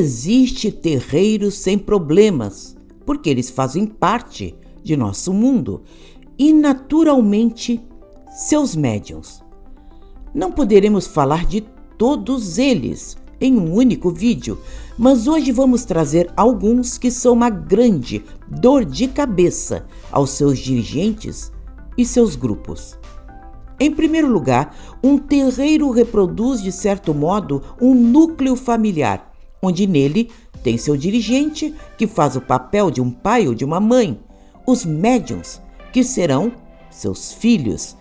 existe terreiro sem problemas, porque eles fazem parte de nosso mundo e, naturalmente, seus médiuns. Não poderemos falar de todos eles em um único vídeo, mas hoje vamos trazer alguns que são uma grande dor de cabeça aos seus dirigentes e seus grupos. Em primeiro lugar, um terreiro reproduz, de certo modo, um núcleo familiar, onde nele tem seu dirigente, que faz o papel de um pai ou de uma mãe, os médiuns, que serão seus filhos,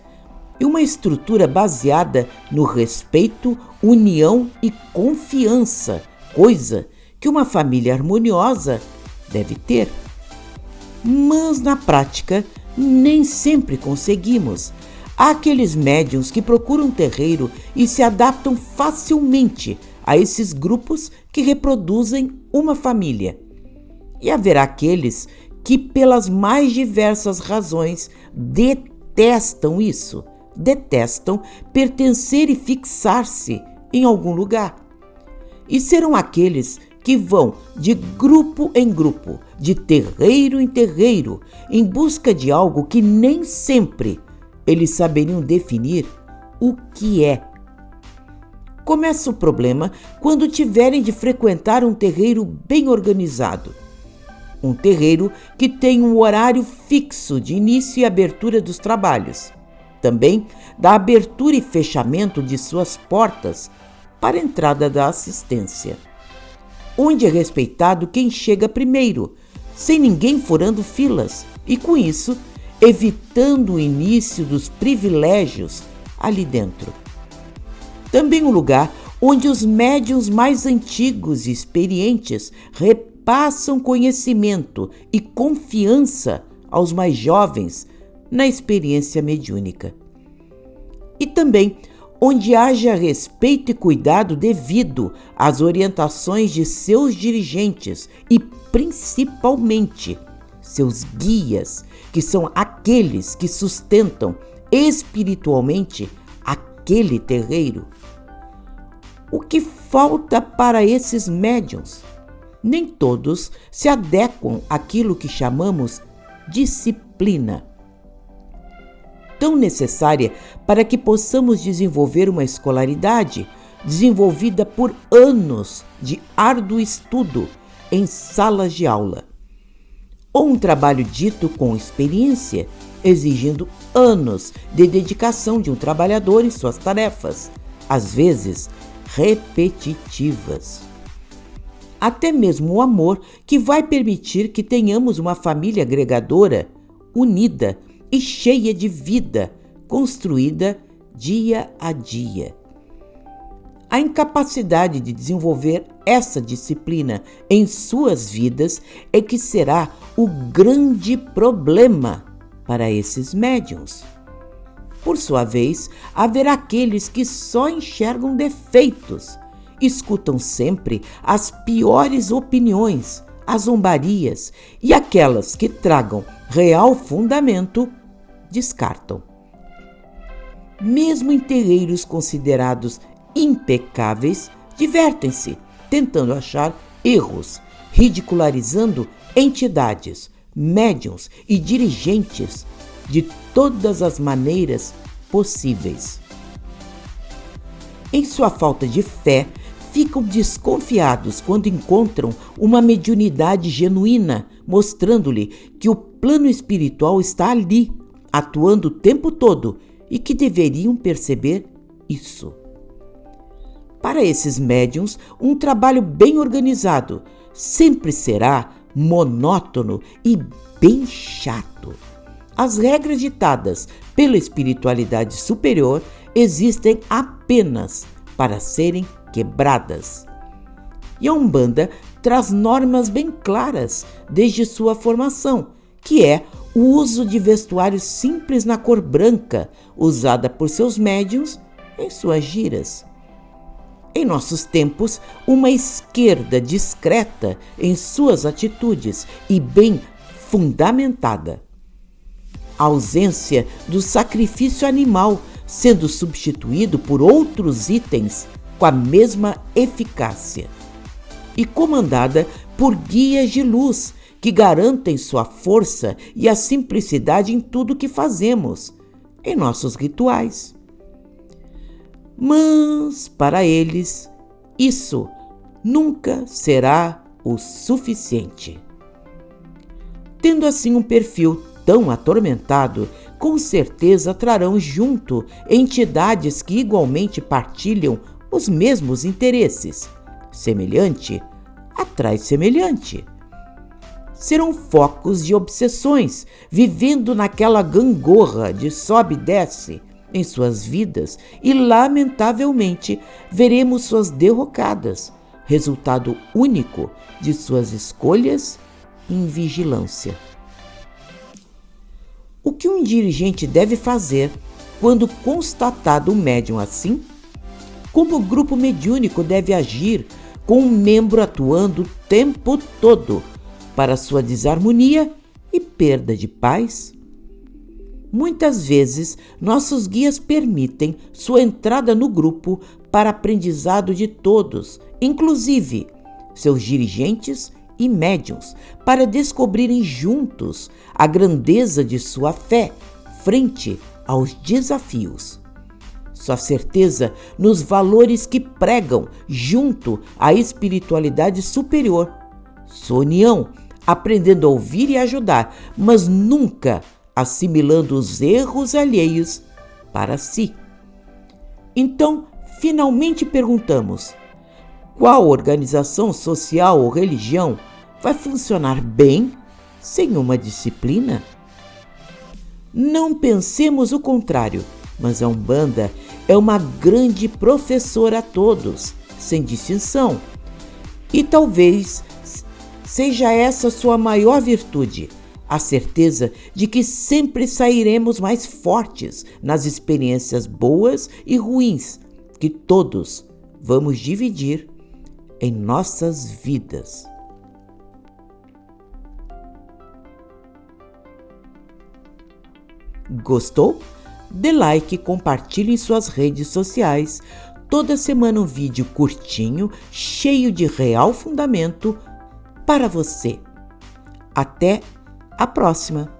e uma estrutura baseada no respeito, união e confiança, coisa que uma família harmoniosa deve ter. Mas, na prática, nem sempre conseguimos. Há aqueles médiuns que procuram um terreiro e se adaptam facilmente a esses grupos que reproduzem uma família. E haverá aqueles que, pelas mais diversas razões, detestam isso, detestam pertencer e fixar-se em algum lugar. E serão aqueles que vão de grupo em grupo, de terreiro em terreiro, em busca de algo que nem sempre eles saberiam definir o que é. Começa o problema quando tiverem de frequentar um terreiro bem organizado. Um terreiro que tem um horário fixo de início e abertura dos trabalhos. Também da abertura e fechamento de suas portas para a entrada da assistência. Onde é respeitado quem chega primeiro, sem ninguém furando filas e, com isso, evitando o início dos privilégios ali dentro. Também um lugar onde os médiuns mais antigos e experientes repassam conhecimento e confiança aos mais jovens na experiência mediúnica. E também onde haja respeito e cuidado devido às orientações de seus dirigentes e, principalmente, seus guias, que são aqueles que sustentam espiritualmente aquele terreiro. O que falta para esses médiuns? Nem todos se adequam àquilo que chamamos disciplina, tão necessária para que possamos desenvolver uma escolaridade desenvolvida por anos de árduo estudo em salas de aula, ou um trabalho dito com experiência, exigindo anos de dedicação de um trabalhador em suas tarefas, às vezes repetitivas. Até mesmo o amor que vai permitir que tenhamos uma família agregadora, unida e cheia de vida, construída dia a dia. A incapacidade de desenvolver essa disciplina em suas vidas é que será o grande problema para esses médiuns. Por sua vez, haverá aqueles que só enxergam defeitos, escutam sempre as piores opiniões, as zombarias, e aquelas que tragam real fundamento descartam. Mesmo em terreiros considerados impecáveis, divertem-se, tentando achar erros, ridicularizando entidades, médiuns e dirigentes de todas as maneiras possíveis. Em sua falta de fé, ficam desconfiados quando encontram uma mediunidade genuína, mostrando-lhe que o plano espiritual está ali, atuando o tempo todo, e que deveriam perceber isso. Para esses médiuns, um trabalho bem organizado sempre será monótono e bem chato. As regras ditadas pela espiritualidade superior existem apenas para serem quebradas. E a Umbanda traz normas bem claras desde sua formação, que é o uso de vestuário simples na cor branca, usada por seus médiuns em suas giras. Em nossos tempos, uma esquerda discreta em suas atitudes e bem fundamentada. A ausência do sacrifício animal sendo substituído por outros itens com a mesma eficácia. e comandada por guias de luz que garantem sua força e a simplicidade em tudo que fazemos, em nossos rituais. Mas, para eles, isso nunca será o suficiente. Tendo assim um perfil tão atormentado, com certeza trarão junto entidades que igualmente partilham os mesmos interesses. Semelhante atrai semelhante. Serão focos de obsessões, vivendo naquela gangorra de sobe e desce em suas vidas e, lamentavelmente, veremos suas derrocadas, resultado único de suas escolhas e invigilância. O que um dirigente deve fazer quando constatado um médium assim? Como o grupo mediúnico deve agir com um membro atuando o tempo todo para sua desarmonia e perda de paz? Muitas vezes, nossos guias permitem sua entrada no grupo para aprendizado de todos, inclusive seus dirigentes e médiuns, para descobrirem juntos a grandeza de sua fé frente aos desafios. Sua certeza nos valores que pregam junto à espiritualidade superior. Sua união, aprendendo a ouvir e ajudar, mas nunca assimilando os erros alheios para si. Então, finalmente perguntamos: qual organização social ou religião vai funcionar bem sem uma disciplina? Não pensemos o contrário, mas a Umbanda é uma grande professora a todos, sem distinção. E talvez seja essa sua maior virtude, a certeza de que sempre sairemos mais fortes nas experiências boas e ruins que todos vamos dividir em nossas vidas. Gostou? Dê like e compartilhe em suas redes sociais. Toda semana um vídeo curtinho, cheio de real fundamento para você. Até a próxima!